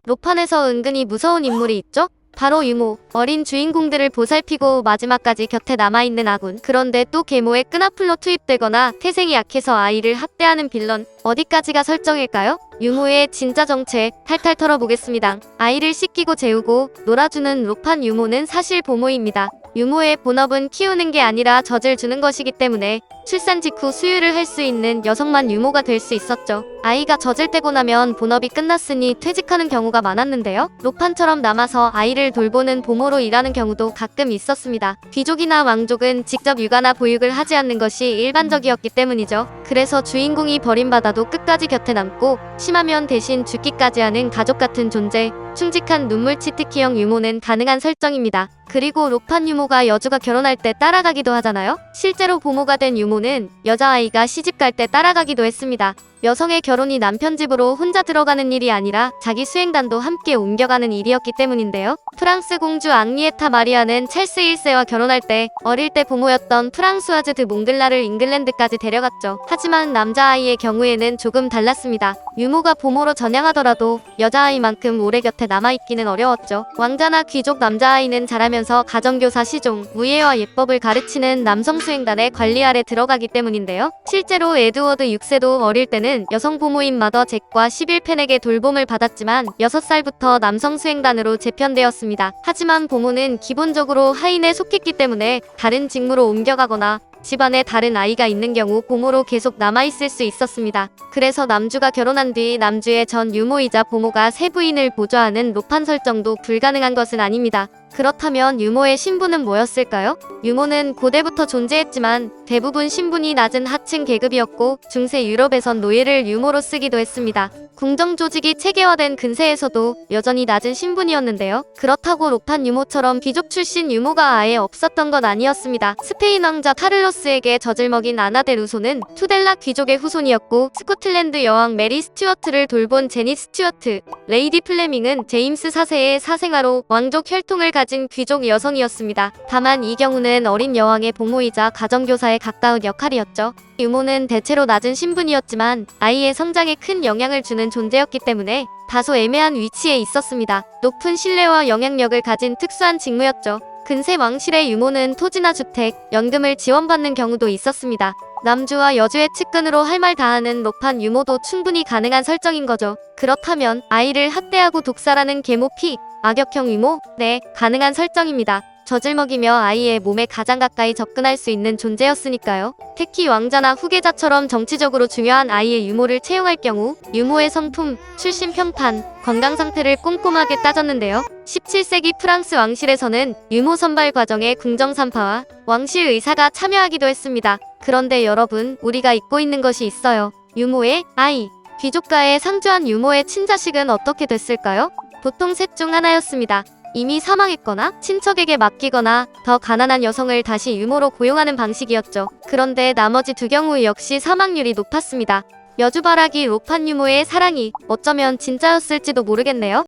로판에서 은근히 무서운 인물이 있죠? 바로 유모. 어린 주인공들을 보살피고 마지막까지 곁에 남아있는 아군. 그런데 또 계모의 끈앞풀로 투입되거나 태생이 약해서 아이를 학대하는 빌런. 어디까지가 설정일까요? 유모의 진짜 정체 탈탈 털어보겠습니다. 아이를 씻기고 재우고 놀아주는 로판 유모는 사실 보모입니다. 유모의 본업은 키우는 게 아니라 젖을 주는 것이기 때문에 출산 직후 수유를 할 수 있는 여성만 유모가 될 수 있었죠. 아이가 젖을 떼고 나면 본업이 끝났으니 퇴직하는 경우가 많았는데요. 로판처럼 남아서 아이를 돌보는 보모로 일하는 경우도 가끔 있었습니다. 귀족이나 왕족은 직접 육아나 보육을 하지 않는 것이 일반적이었기 때문이죠. 그래서 주인공이 버림받아도 끝까지 곁에 남고 심하면 대신 죽기까지 하는 가족 같은 존재, 충직한 눈물치 특기형 유모는 가능한 설정입니다. 그리고 로판 유모가 여주가 결혼할 때 따라가기도 하잖아요. 실제로 보모가 된 유모는 여자아이가 시집갈 때 따라가기도 했습니다. 여성의 결혼이 남편 집으로 혼자 들어가는 일이 아니라 자기 수행단도 함께 옮겨가는 일이었기 때문인데요. 프랑스 공주 앙리에타 마리아는 찰스 1세와 결혼할 때 어릴 때 보모였던 프랑수아즈 드 몽글라를 잉글랜드까지 데려갔죠. 하지만 남자아이의 경우에는 조금 달랐습니다. 유모가 보모로 전향하더라도 여자아이만큼 오래 곁에 남아있기는 어려웠죠. 왕자나 귀족 남자아이는 자라면서 가정교사 시종, 무예와 예법을 가르치는 남성 수행단의 관리 아래 들어가기 때문인데요. 실제로 에드워드 6세도 어릴 때는 여성 보모인 마더 잭과 11펜에게 돌봄을 받았지만 6살부터 남성 수행단으로 재편되었습니다. 하지만 보모는 기본적으로 하인에 속했기 때문에 다른 직무로 옮겨가거나 집안에 다른 아이가 있는 경우 보모로 계속 남아있을 수 있었습니다. 그래서 남주가 결혼한 뒤 남주의 전 유모이자 보모가 세 부인을 보좌하는 로판 설정도 불가능한 것은 아닙니다. 그렇다면 유모의 신분은 뭐였을까요? 유모는 고대부터 존재했지만 대부분 신분이 낮은 하층 계급이었고 중세 유럽에선 노예를 유모로 쓰기도 했습니다. 궁정 조직이 체계화된 근세에서도 여전히 낮은 신분이었는데요. 그렇다고 로판 유모처럼 귀족 출신 유모가 아예 없었던 건 아니었습니다. 스페인 왕자 카를로스에게 젖을 먹인 아나 데 루소는 투델라 귀족의 후손이었고 스코틀랜드 여왕 메리 스튜어트를 돌본 제니 스튜어트, 레이디 플레밍은 제임스 4세의 사생아로 왕족 혈통을 가진 귀족 여성이었습니다. 다만 이 경우는 어린 여왕의 보모이자 가정교사에 가까운 역할이었죠. 유모는 대체로 낮은 신분이었지만 아이의 성장에 큰 영향을 주는 존재였기 때문에 다소 애매한 위치에 있었습니다. 높은 신뢰와 영향력을 가진 특수한 직무였죠. 근세 왕실의 유모는 토지나 주택, 연금을 지원받는 경우도 있었습니다. 남주와 여주의 측근으로 할 말 다하는 로판 유모도 충분히 가능한 설정인 거죠. 그렇다면 아이를 학대하고 독살하는 계모 피, 악역형 유모? 네, 가능한 설정입니다. 젖을 먹이며 아이의 몸에 가장 가까이 접근할 수 있는 존재였으니까요. 특히 왕자나 후계자처럼 정치적으로 중요한 아이의 유모를 채용할 경우 유모의 성품, 출신 평판, 건강 상태를 꼼꼼하게 따졌는데요. 17세기 프랑스 왕실에서는 유모 선발 과정에 궁정산파와 왕실 의사가 참여하기도 했습니다. 그런데 여러분, 우리가 잊고 있는 것이 있어요. 유모의 아이. 귀족가에 상주한 유모의 친자식은 어떻게 됐을까요? 보통 셋 중 하나였습니다. 이미 사망했거나 친척에게 맡기거나 더 가난한 여성을 다시 유모로 고용하는 방식이었죠. 그런데 나머지 두 경우 역시 사망률이 높았습니다. 여주바라기 로판 유모의 사랑이 어쩌면 진짜였을지도 모르겠네요.